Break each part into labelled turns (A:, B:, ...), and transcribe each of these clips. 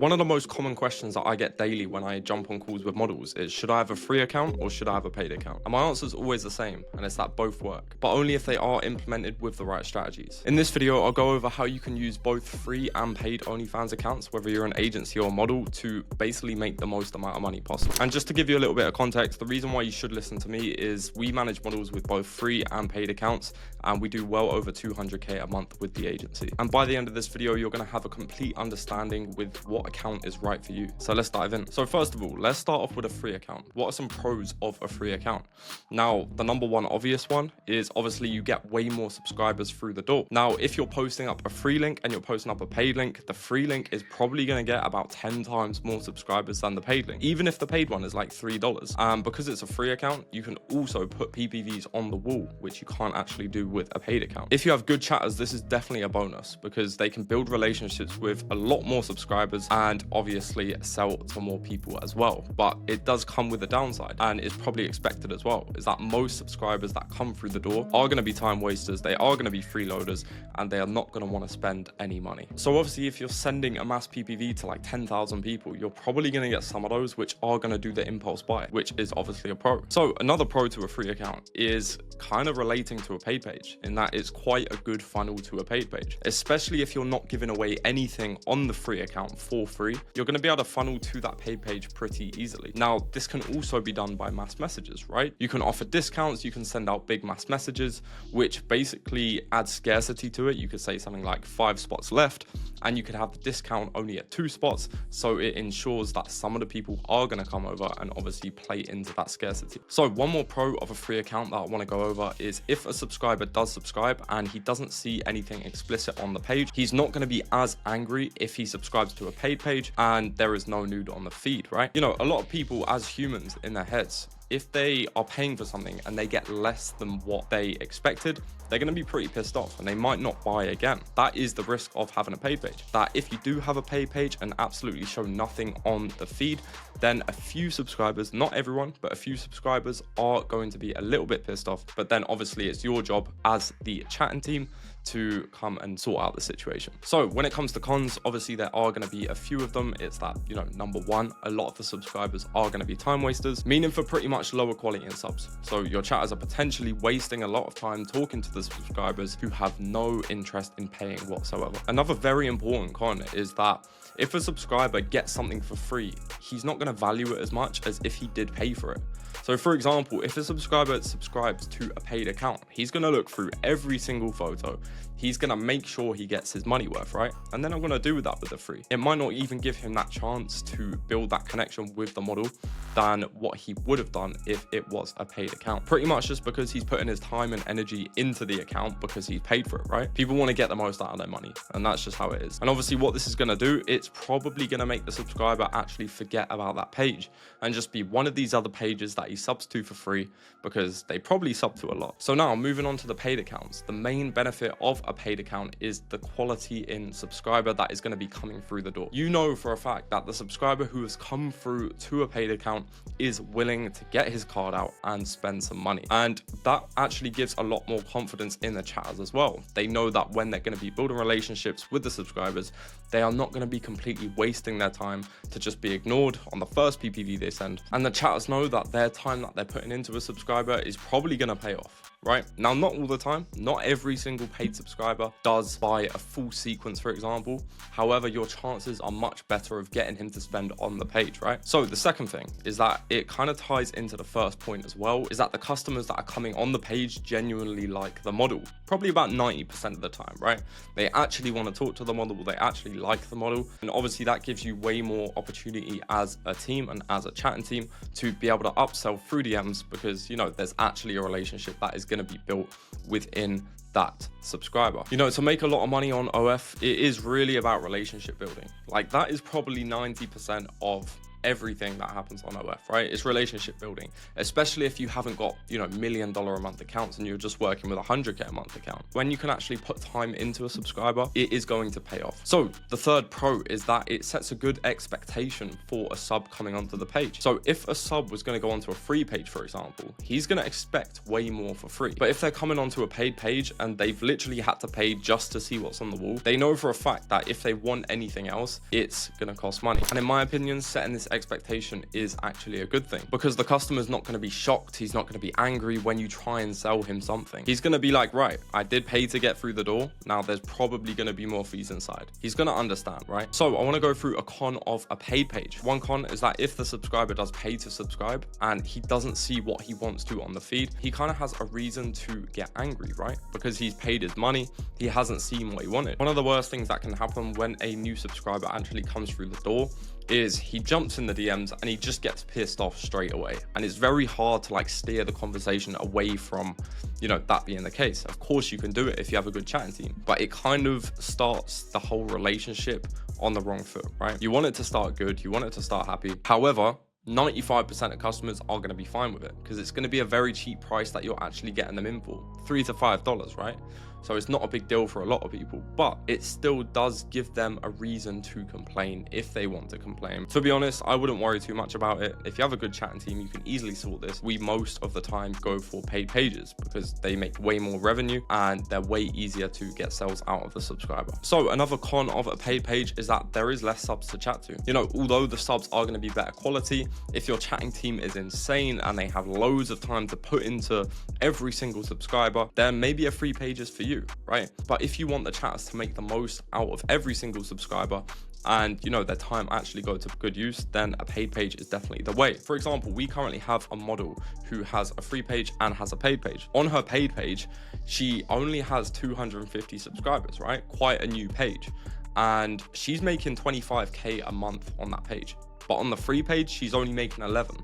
A: One of the most common questions that I get daily when I jump on calls with models is, should I have a free account or should I have a paid account? And my answer is always the same, and it's that both work, but only if they are implemented with the right strategies. In this video, I'll go over how you can use both free and paid Onlyfans accounts, whether you're an agency or a model, to basically make the most amount of money possible. And just to give you a little bit of context, the reason why you should listen to me is we manage models with both free and paid accounts, and we do well over 200k a month with the agency. And by the end of this video, you're going to have a complete understanding with what account is right for you. So let's dive in. So first of all, let's start off with a free account. What are some pros of a free account? Now, the number one obvious one is obviously you get way more subscribers through the door. Now, if you're posting up a free link and you're posting up a paid link, the free link is probably going to get about 10 times more subscribers than the paid link, even if the paid one is like $3. And because it's a free account, you can also put PPVs on the wall, which you can't actually do with a paid account. If you have good chatters, this is definitely a bonus because they can build relationships with a lot more subscribers and obviously sell to more people as well. But it does come with a downside, and it's probably expected as well, is that most subscribers that come through the door are going to be time wasters, they are going to be freeloaders, and they are not going to want to spend any money. So obviously if you're sending a mass PPV to like 10,000 people, you're probably going to get some of those which are going to do the impulse buy, which is obviously a pro. So another pro to a free account is kind of relating to a paid page, in that it's quite a good funnel to a paid page, especially if you're not giving away anything on the free account for free. You're going to be able to funnel to that paid page pretty easily. Now, this can also be done by mass messages, right? You can offer discounts, you can send out big mass messages, which basically adds scarcity to it. You could say something like 5 spots left, and you could have the discount only at 2 spots. So it ensures that some of the people are going to come over and obviously play into that scarcity. So one more pro of a free account that I want to go over is if a subscriber does subscribe and he doesn't see anything explicit on the page, he's not going to be as angry if he subscribes to a paid page and there is no nude on the feed, right? You know, a lot of people as humans in their heads, if they are paying for something and they get less than what they expected, they're going to be pretty pissed off and they might not buy again. That is the risk of having a paid page. That if you do have a paid page and absolutely show nothing on the feed, then a few subscribers, not everyone, but a few subscribers are going to be a little bit pissed off. But then obviously it's your job as the chatting team to come and sort out the situation. So when it comes to cons, obviously there are going to be a few of them. It's that, you know, number one, a lot of the subscribers are going to be time wasters, meaning for pretty much lower quality in subs. So your chatters are potentially wasting a lot of time talking to the subscribers who have no interest in paying whatsoever. Another very important con is that if a subscriber gets something for free, he's not going to value it as much as if he did pay for it. So for example, if a subscriber subscribes to a paid account, he's going to look through every single photo. He's going to make sure he gets his money worth, right? And then I'm going to do that with the free. It might not even give him that chance to build that connection with the model than what he would have done if it was a paid account. Pretty much just because he's putting his time and energy into the account because he's paid for it, right? People want to get the most out of their money, and that's just how it is. And obviously what this is going to do, it's probably going to make the subscriber actually forget about that page and just be one of these other pages that he subs to for free because they probably sub to a lot. So now moving on to the paid accounts, the main benefit of a paid account is the quality in subscriber that is going to be coming through the door. You know for a fact that the subscriber who has come through to a paid account is willing to get his card out and spend some money, and that actually gives a lot more confidence in the chatters as well. They know that when they're going to be building relationships with the subscribers, they are not going to be completely wasting their time to just be ignored on the first PPV they send, and the chatters know that their time that they're putting into a subscriber is probably going to pay off, right? Now, not all the time, not every single paid subscriber does buy a full sequence, for example. However, your chances are much better of getting him to spend on the page, right? So the second thing is that it kind of ties into the first point as well, is that the customers that are coming on the page genuinely like the model, probably about 90% of the time, right? They actually want to talk to the model, they actually like the model, and obviously that gives you way more opportunity as a team and as a chatting team to be able to upsell through DMs because, you know, there's actually a relationship that is going to be built within that subscriber. You know, to make a lot of money on OF, it is really about relationship building. Like, that is probably 90% of everything that happens on OF, right? It's relationship building, especially if you haven't got, you know, $1 million a month accounts and you're just working with a 100K a month account. When you can actually put time into a subscriber, it is going to pay off. So the third pro is that it sets a good expectation for a sub coming onto the page. So if a sub was going to go onto a free page, for example, he's going to expect way more for free. But if they're coming onto a paid page and they've literally had to pay just to see what's on the wall, they know for a fact that if they want anything else, it's going to cost money. And in my opinion, setting this expectation is actually a good thing, because the customer's not going to be shocked. He's not going to be angry when you try and sell him something. He's going to be like, right, I did pay to get through the door. Now there's probably going to be more fees inside. He's going to understand, right? So I want to go through a con of a paid page. One con is that if the subscriber does pay to subscribe and he doesn't see what he wants to on the feed, he kind of has a reason to get angry, right? Because he's paid his money, he hasn't seen what he wanted. One of the worst things that can happen when a new subscriber actually comes through the door is he jumps in the DMs and he just gets pissed off straight away. And it's very hard to like steer the conversation away from, you know, that being the case. Of course you can do it if you have a good chatting team, but it kind of starts the whole relationship on the wrong foot, right? You want it to start good, you want it to start happy. However, 95% of customers are going to be fine with it because it's going to be a very cheap price that you're actually getting them in for, $3 to $5, right? So it's not a big deal for a lot of people, but it still does give them a reason to complain if they want to complain. To be honest, I wouldn't worry too much about it. If you have a good chatting team, you can easily sort this. We most of the time go for paid pages because they make way more revenue and they're way easier to get sales out of the subscriber. So another con of a paid page is that there is less subs to chat to. You know, although the subs are going to be better quality, if your chatting team is insane and they have loads of time to put into every single subscriber, then maybe a free page is for you, right? But if you want the chatters to make the most out of every single subscriber and, you know, their time actually go to good use, then a paid page is definitely the way. For example, we currently have a model who has a free page and has a paid page. On her paid page, she only has 250 subscribers, right? Quite a new page. And she's making 25K a month on that page. But on the free page, she's only making 11,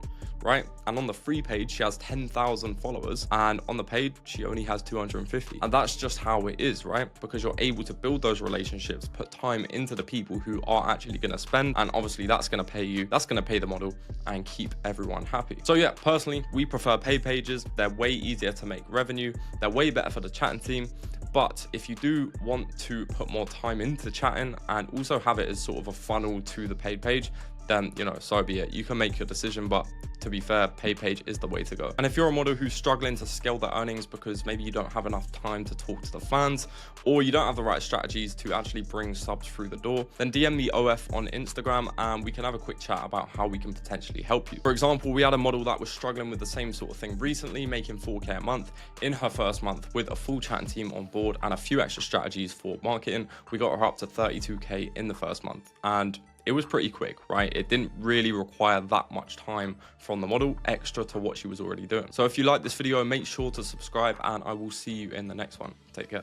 A: right? And on the free page, she has 10,000 followers, and on the paid, she only has 250. And that's just how it is, right? Because you're able to build those relationships, put time into the people who are actually going to spend, and obviously that's going to pay you, that's going to pay the model and keep everyone happy. So yeah, personally, we prefer paid pages. They're way easier to make revenue. They're way better for the chatting team. But if you do want to put more time into chatting and also have it as sort of a funnel to the paid page, then, you know, so be it. You can make your decision, but to be fair, paid page is the way to go. And if you're a model who's struggling to scale their earnings because maybe you don't have enough time to talk to the fans, or you don't have the right strategies to actually bring subs through the door, then DM me OF on Instagram and we can have a quick chat about how we can potentially help you. For example, we had a model that was struggling with the same sort of thing recently, making 4K a month in her first month with a full chatting team on board and a few extra strategies for marketing. We got her up to 32K in the first month, and it was pretty quick, right? It didn't really require that much time from the model extra to what she was already doing. So if you like this video, make sure to subscribe and I will see you in the next one. Take care.